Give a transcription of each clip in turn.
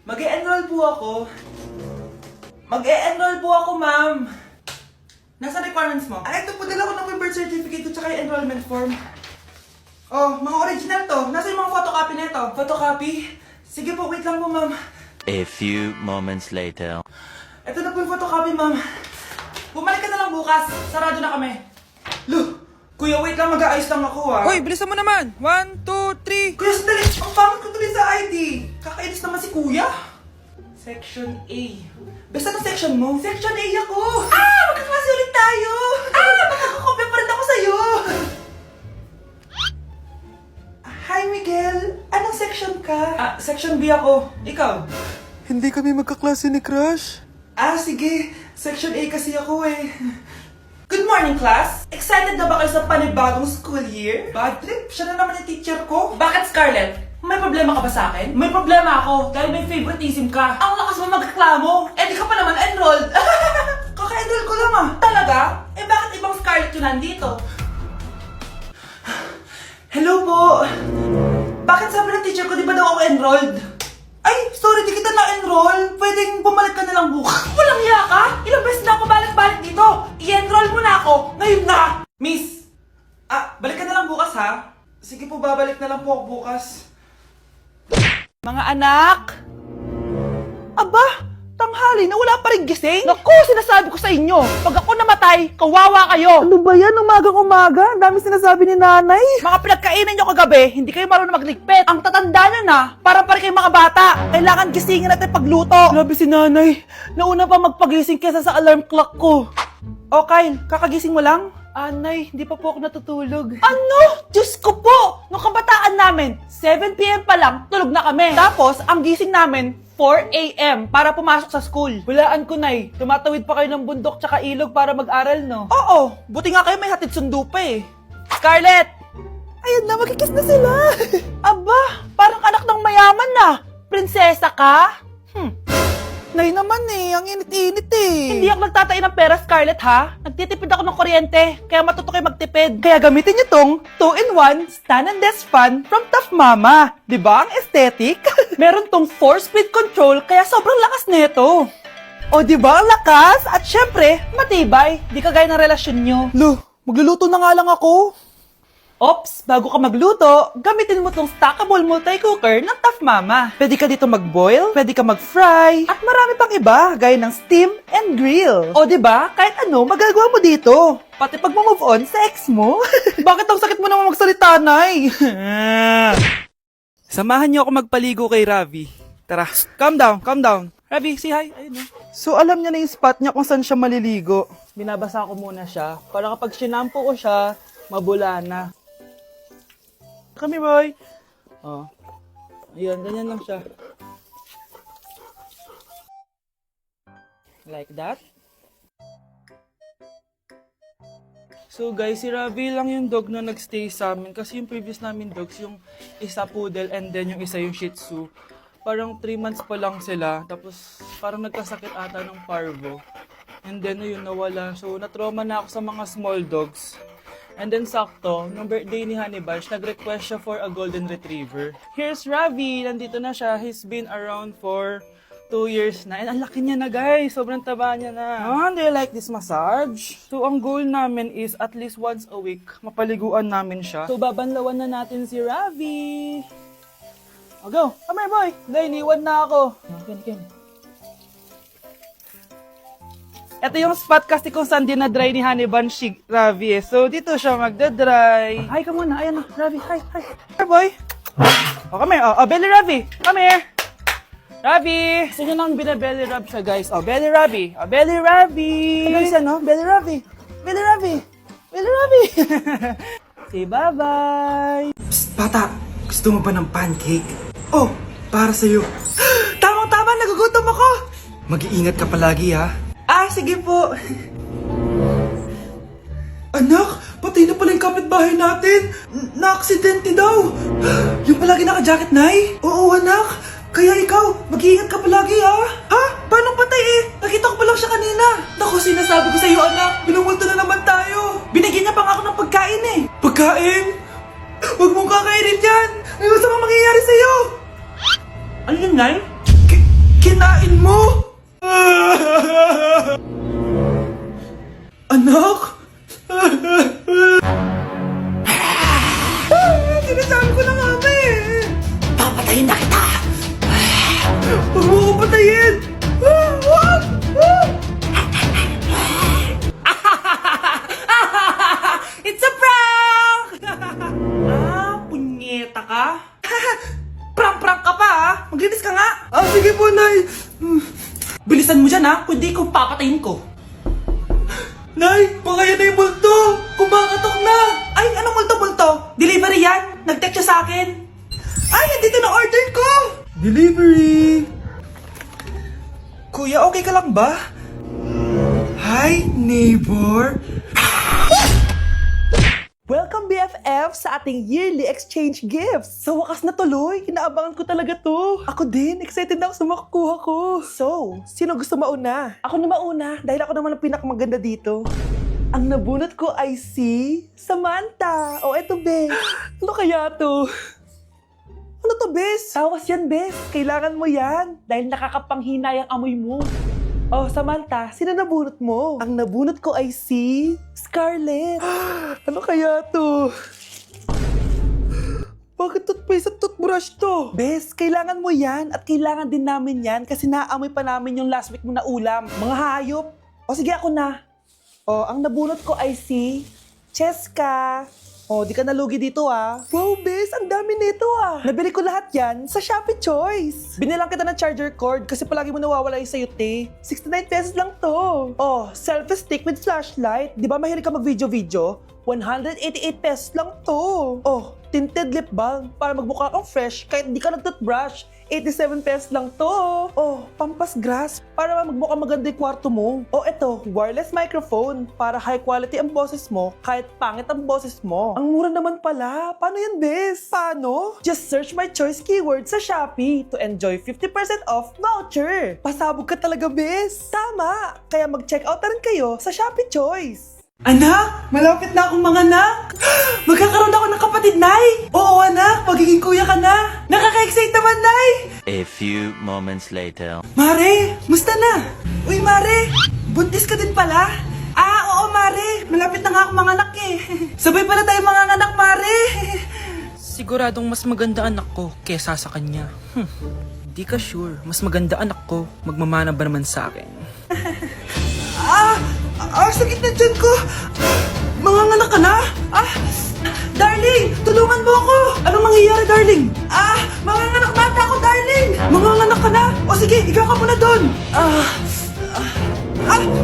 Mag-e-enroll po ako. Mag-e-enroll po ako, ma'am. Nasa requirements mo? Ito po, dala ko ng birth certificate ko tsaka yung enrollment form. Oh, mga original to. Nasa yung mga photocopy nito? Photocopy? Sige po, wait lang po, ma'am. A few moments later. Ito na po yung photocopy, ma'am. Bumalik ka na lang bukas. Sarado na kami. Look! Kuya, wait lang. Mag-aayos lang ako, ah. Hoy, bilisan mo naman! 1, 2, 3! Kuya, sandali! Ang pangit ko tuloy sa ID! Kakainis naman si Kuya! Section A. Basta na section mo? Section A ako! Ah! Magkaklase ulit tayo! Ah! Makakakopya pa rin ako sa'yo! Hi, Miguel! Anong section ka? Section B ako. Ikaw? Hindi kami magkaklase ni Crush. Sige. Section A kasi ako eh. Good morning, class! Excited na ba kayo sa panibagong school year? Bad trip? Siya na naman yung teacher ko. Bakit, Scarlett? May problema ka ba sa akin? May problema ako dahil may favoritism ka. Ang lakas mo magreklamo. Di ka pa naman enrolled. Kaka-enroll ko lang ah. Talaga? Bakit ibang Scarlett yun nandito? Hello po! Bakit sabi ng teacher ko di ba daw ako enrolled? Ay, sorry, di kita na-enroll. Pwedeng bumalik ka na lang bukas. Walang hiya ka? Ilang beses na ako balik-balik dito. I-enroll mo na ako. Ngayon na. Miss, balik ka na lang bukas ha. Sige po, babalik na lang po ako bukas. Mga anak! Aba, tanghali na wala pa rin gising? Naku, sinasabi ko sa inyo, pag ako namatay, kawawa kayo! Ano ba yan, umagang-umaga? Ang dami sinasabi ni nanay. Mga pinagkainan nyo kagabi, hindi kayo marunong magligpit. Ang tatanda nyo na, parang pa rin kayong mga bata. Kailangan gisingin natin pagluto. Grabe si nanay, nauna pa magpagising kesa sa alarm clock ko. O Kyle, kakagising mo lang? Nay, hindi pa po ako natutulog. Ano? Diyos ko po! Nung kabataan namin, 7 p.m. pa lang, tulog na kami. Tapos, ang gising namin, 4 a.m. para pumasok sa school. Hulaan ko, Nay. Tumatawid pa kayo ng bundok tsaka ilog para mag-aral, no? Oo. Buti nga kayo may hatid sundo pa eh. Scarlett! Ayan na, magkikis na sila. Aba, parang anak ng mayaman na. Prinsesa ka? Nay naman eh, ang init-init eh. Hindi ako nagtatain ng pera, Scarlett, ha? Nagtitipid ako ng kuryente, kaya matuto kayo magtipid. Kaya gamitin niyo tong 2-in-1 Stand and Desk Fan from Tough Mama. Diba ang aesthetic? Meron tong 4-speed control, kaya sobrang lakas nito. O diba ang lakas? At syempre, matibay. Di kagaya ng relasyon nyo. Lo, magluluto na nga lang ako. Ops, bago ka magluto, gamitin mo tong stackable multi-cooker ng Tough Mama. Pwede ka dito mag-boil, pwede ka mag-fry, at marami pang iba, gaya ng steam and grill. O diba, kahit ano, magagawa mo dito. Pati pag move on sa ex mo. Bakit ang sakit mo naman magsalita, Nay? Samahan niyo ako magpaligo kay Ravi. Tara, calm down, calm down. Ravi, say hi. Ayun, So alam niya na yung spot niya kung saan siya maliligo. binabasa ko muna siya, para kapag sinampo ko siya, mabula na. Kami, boy. Oh. Ayun, ganyan lang siya. Like that. So guys, si Ravi lang yung dog na nagstay sa amin kasi yung previous namin dogs, yung isa poodle and then yung isa yung shih tzu. Parang 3 months pa lang sila, tapos parang nagkasakit ata ng parvo. And then yun, nawala. So natrauma na ako sa mga small dogs. And then sakto, nung birthday ni Honey Bunch, nag-request siya for a golden retriever. Here's Ravi, nandito na siya. He's been around for 2 years na. And ang laki niya na guys, sobrang taba niya na. Do you like this massage? So ang goal namin is at least once a week, mapaliguan namin siya. So babanlawan na natin si Ravi. O go, come here boy. Dahil iniwan na ako. Ken. Ito yung spot kasi kung saan dinadry ni Honey Bunch si Ravi eh. So dito siya magdadry. Hi ka muna. Ayan na, Ravi. Hi. Here boy. O come here. O belly Ravi. Come here. Ravi. Gusto nyo nang binabelly rub siya guys. O belly Ravi. O belly Ravi. Guys, ano? Belly Ravi. Belly Ravi. Belly Ravi. Say bye-bye. Psst, bata. Gusto mo ba ng pancake? Oh, para sa'yo. Tama, nagugutom ako. Mag-iingat ka palagi ha. Sige po. Anak, patay na pala yung kapitbahay natin. Na-aksidente daw. Yung palagi naka-jacket, Nay? Oo, anak. Kaya ikaw, mag-iingat ka palagi, ha? Ha? Paano patay eh? Nakita ko pa lang siya kanina. Naku, sinasabi ko sa'yo, anak. Binumulto na naman tayo. Binigyan niya pa nga ako ng pagkain eh. Pagkain? Huwag mong kakainin yan. May masama mangyayari sa'yo. Ano yun, Nay? kinain mo? Anak? Sinasabi ko na nga ba eh. Papatayin na kita. Huwag mo ko patayin. It's a prank! Punyeta ka? Prank-prank ka pa ha? Maglinis ka nga. Sige po, Nay. Bilisan mo dyan ha, kundi ko papatayin ko. Nay, baka yan na yung multo. Kumakatok na. Ay, anong multo-multo? Delivery yan. Nag-text siya sa akin. Ay, nandito na order ko. Delivery. Kuya, okay ka lang ba? Hi, neighbor. Welcome BFF sa ating yearly exchange gifts. Sa wakas na tuloy, inaabangan ko talaga to. Ako din, excited na ako sa makukuha ko. So, sino gusto mauna? Ako na mauna dahil ako naman ang pinakamaganda dito. Ang nabunot ko ay si Samantha. O eto, Bes. Ano kaya to? Ano to, Bes? Tawas yan, Bes. Kailangan mo yan dahil nakakapanghinay ang amoy mo. Oh, Samantha, sino nabunot mo? Ang nabunot ko ay si Scarlett. Ano kaya to? Bakit toothpaste at toothbrush to? Bes, kailangan mo yan at kailangan din namin yan kasi naamoy pa namin yung last week mo na ulam. Mga hayop. O sige, ako na. O, ang nabunot ko ay si Cheska. O, di ka nalugi dito ah. Wow, Bes, ang dami nito ah. Nabili ko lahat yan sa Shopee Choice. Binilang kita ng charger cord kasi palagi mo nawawala yung sayo, te. 69 pesos lang to. Oh, selfie stick with flashlight. Di ba mahilig ka mag-video-video? 188 pesos lang to. Oh, tinted lip balm para magmukha kang fresh kahit di ka nag-toothbrush. 87 pesos lang to. Oh, pampas grass para magmukha maganda yung kwarto mo. Oh, eto, wireless microphone para high quality ang boses mo kahit pangit ang boses mo. Ang mura naman pala. Paano yan, Bes? Paano? Just search my choice keyword sa Shopee to enjoy 50% off voucher. Pasabog ka talaga, Bes. Tama. Kaya mag-check out na rin kayo sa Shopee Choice. Anak, malapit na akong mga anak. Magkakaroon ako ng kapatid, Nay. Oo, anak, magiging kuya ka na. Nakaka-excite naman, Nay. A few moments later. Mare, musta na? Uy, Mare, buntis ka din pala? Oo, Mare, malapit na nga akong mga anak eh. Sabay pala tayo mga anak, Mare. Siguradong mas maganda anak ko kesa sa kanya. Di ka sure. Mas maganda anak ko. Magmamana ba naman sa akin? Sakit na dyan ko. Manganganak ka na? Darling, tulungan mo ako. Anong mangyayari, darling? Manganganak na ako, darling. Manganganak ka na? O sige, ikaw ka muna doon.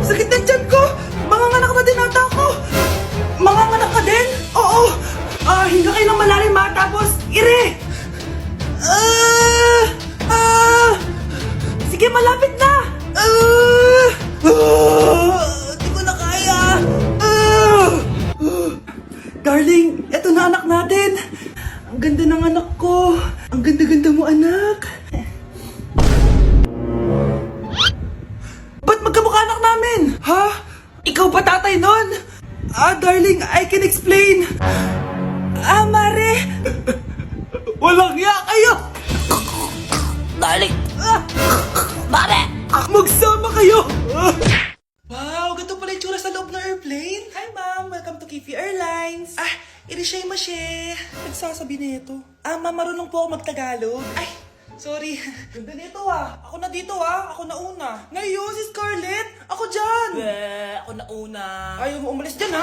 Sakit na dyan ko. Manganganak na din ata ako. Manganganak ka din? Oo. Hinga kayo ng malalim ha, tapos ire. Sige, malapit na. Di ko na kaya. Darling, eto na anak natin. Ang ganda ng anak ko. Ang ganda-ganda mo, anak. Ba't magkamukha anak namin? Ha? Ikaw ba tatay nun? Darling, I can explain. Mare. Walang ya kayo. Darling! Mare! Magsama kayo. Wow, ganito pala yung tsura sa loob ng airplane. Hi, ma'am. Welcome to Kifi Airlines. Irishay mashe. Nagsasabi na ito. Ma'am, marunong po ako magtagalog. Ay, sorry. Ganda nito Ako na dito Ako na una. Ngayon, si Scarlett. Ako dyan. Ako na una. Ayaw mo umalis dyan,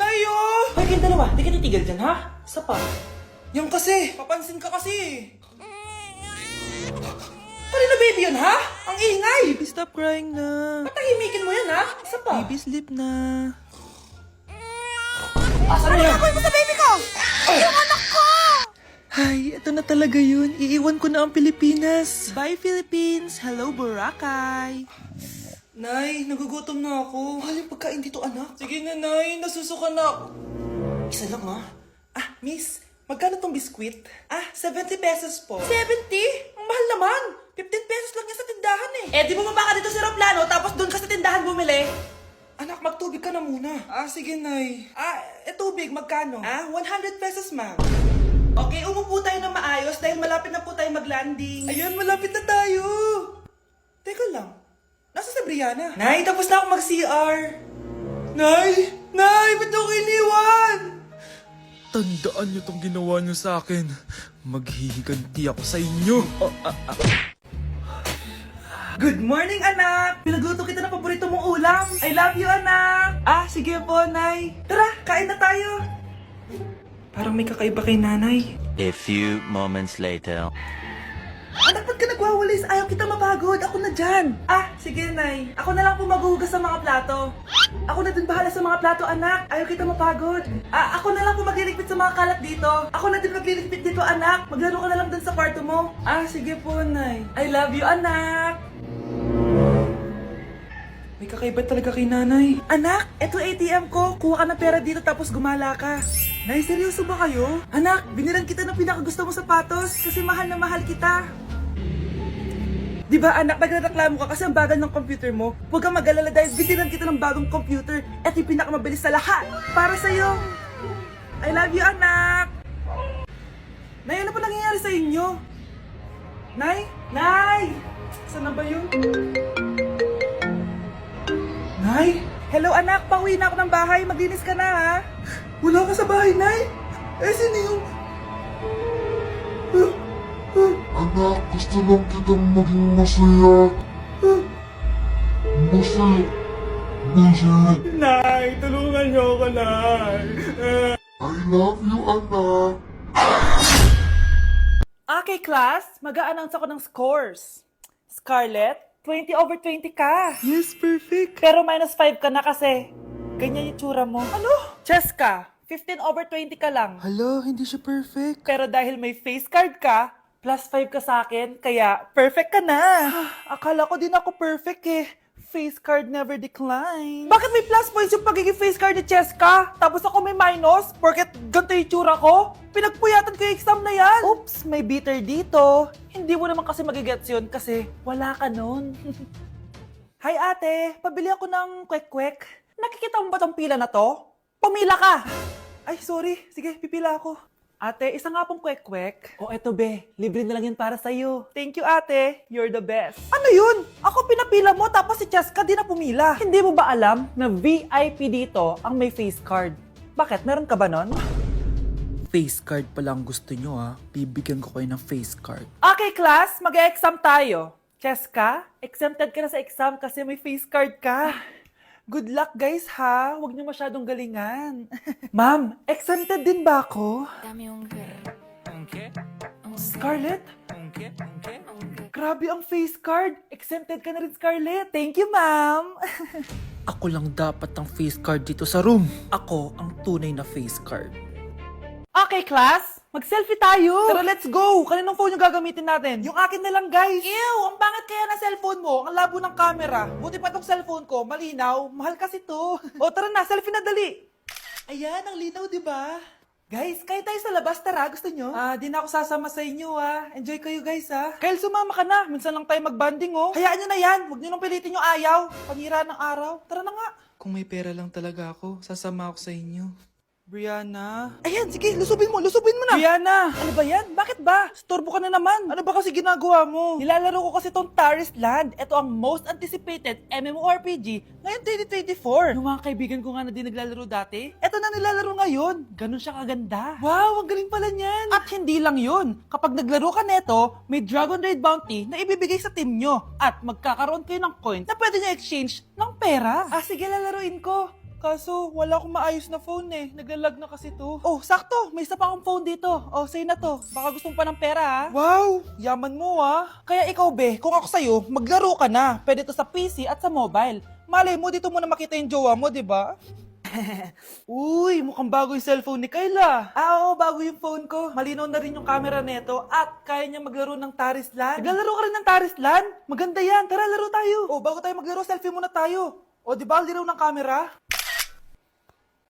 Nayo! Hoy, kayong dalawa, di ka titigil dyan, ha? Isa pa. Yung kasi, papansin ka kasi. Kanina baby yun, ha? Ang ingay! Baby, stop crying na. Patahimikin mo yun, ha? Isa pa. Baby, sleep na. Asan mo yan? Sa baby ko! Ay, ito na talaga yun. Iiwan ko na ang Pilipinas. Bye, Philippines. Hello, Boracay. Nay, nagugutom na ako. Mahal yung pagkain dito, anak. Sige na, Nay. Nasusuka na ako. Isa lang, miss. Magkano tong biskwit? 70 pesos po. 70? Ang mahal naman. 15 pesos lang yan sa tindahan eh. Di bumaba ka dito sa aeroplano tapos doon ka sa tindahan bumili. Anak, magtubig ka na muna. Sige, Nay. Tubig, magkano? 100 pesos, ma'am. Okay, umupo tayo na maayos dahil malapit na po tayo mag-landing. Ayun, malapit na tayo. Teka lang, nasa si Brianna? Nay, tapos na ako mag-CR. Nay! Nay, ba't ako iniwan? Tandaan niyo tong ginawa niyo sa akin. Maghihiganti ako sa inyo. Good morning, anak! Pinagluto kita ng paborito mong ulam. I love you, anak! Ah, sige po, Nay. Tara, kain na tayo. Parang may kakaiba kay nanay. A few moments later. Anak, ba't ka nagwawalis? Ayaw kita mapagod. Ako na dyan. Ah, sige, Nay. Ako na lang po maghuhugas sa mga plato. Ako na din bahala sa mga plato, anak. Ayaw kita mapagod. Ah, ako na lang po magliligpit sa mga kalat dito. Ako na din magliligpit dito, anak. Maglaro ka na lang dun sa kwarto mo. Ah, sige po, Nay. I love you, anak. May kakaiba talaga kay nanay. Anak, eto ATM ko. Kuha ka ng pera dito tapos gumala ka. Nay, seryoso ba kayo? Anak, binilan kita ng pinakagusto mong sapatos kasi mahal na mahal kita. Di ba anak, nagreklamo ka kasi ang bagal ng computer mo? Huwag kang mag-alala dahil binilan kita ng bagong computer. Eto yung pinakamabilis sa lahat. Para sa'yo. I love you, anak. Nay, ano pa nangyayari sa inyo? Nay? Nay! Saan na ba yun? Nay? Hello anak, pauwi na ako ng bahay. Maglinis ka na ha. Wala ka sa bahay, Nay? Eh, sino yung... Anak, gusto lang kitang maging masaya. Masaya. Masaya. Nay, tulungan niyo ako, Nay. I love you, anak. Okay, class. Mag-a-announce ako ng scores. Scarlett, 20/20 ka. Yes, perfect. Pero -5 ka na kasi ganyan yung tsura mo. Ano? Cheska, 15/20 ka lang. Hala, hindi siya perfect. Pero dahil may face card ka, +5 ka sa akin, kaya perfect ka na. Akala ko din ako perfect eh. Face card never decline. Bakit may plus points yung pagiging face card ni Cheska? Tapos ako may minus? Porket ganito yung tsura ko? Pinagpuyatan ko yung exam na yan. Oops, may bitter dito. Hindi mo naman kasi magigets yun kasi wala ka nun. Hi ate, pabili ako ng kwek-kwek. Nakikita mo ba tong pila na to? Pumila ka! Ay, sorry. Sige, pipila ako. Ate, isa nga pong kwek-kwek. Oh, eto be. Libre na lang yan para sa'yo. Thank you, ate. You're the best. Ano yun? Ako pinapila mo tapos si Cheska di na pumila. Hindi mo ba alam na VIP dito ang may face card? Bakit? Meron ka ba nun? Face card pa lang gusto nyo ha. Bibigyan ko kayo ng face card. Okay, class. Mag-exam tayo. Cheska, exempted ka na sa exam kasi may face card ka. Good luck guys ha. Huwag niyo masyadong galingan. Ma'am, exempted din ba ako? Scarlett? Grabe ang face card. Exempted ka na rin, Scarlett. Thank you, ma'am. Ako lang dapat ang face card dito sa room. Ako ang tunay na face card. Okay, class. Mag-selfie tayo. Tara, let's go. Kaninong phone yung gagamitin natin? Yung akin na lang, guys. Ew, ang pangit kaya na cellphone mo. Ang labo ng camera. Buti pa tong cellphone ko. Malinaw. Mahal kasi to. O, tara na. Selfie na dali. Ayan, ang linaw, di ba? Guys, kayo tayo sa labas. Tara, gusto nyo? Di na ako sasama sa inyo, Enjoy kayo, guys, Kyle, sumama ka na. Minsan lang tayo mag-banding, oh. Hayaan nyo na yan. Huwag nyo nang pilitin yung ayaw. Panira ng araw. Tara na nga. Kung may pera lang talaga ako, sasama ako sa inyo. Brianna? Ayan, sige, lusubin mo na. Brianna, ano ba yan? Bakit ba? Storbo ka na naman. Ano ba kasi ginagawa mo? Nilalaro ko kasi tong Taris Land. Ito ang most anticipated MMORPG ngayon 2024. Yung mga kaibigan ko nga na di naglalaro dati, ito na nilalaro ngayon. Ganun siya kaganda. Wow, ang galing pala niyan. At hindi lang yun. Kapag naglaro ka neto, may Dragon Raid Bounty na ibibigay sa team nyo. At magkakaroon kayo ng coins na pwede nyo exchange ng pera. Sige, lalaruin ko. Kaso, wala akong maayos na phone eh. Naglalag na kasi to. Oh, sakto! May isa pa akong phone dito. Oh, sa'yo na to. Baka gusto mo pa ng pera, Wow! Yaman mo, Kaya ikaw, be, kung ako sa'yo, maglaro ka na. Pwede to sa PC at sa mobile. Malay mo, dito mo na makita yung jowa mo, di ba? Uy, mukhang bago yung cellphone ni Kayla. Oo, bago yung phone ko. Malinaw na rin yung camera neto at kaya niya maglaro ng Taris Land. Naglalaro ka rin ng Taris Land? Maganda yan. Tara, laro tayo. Oh, bago tayo maglaro, selfie muna tayo. O, di ba, linaw ng camera?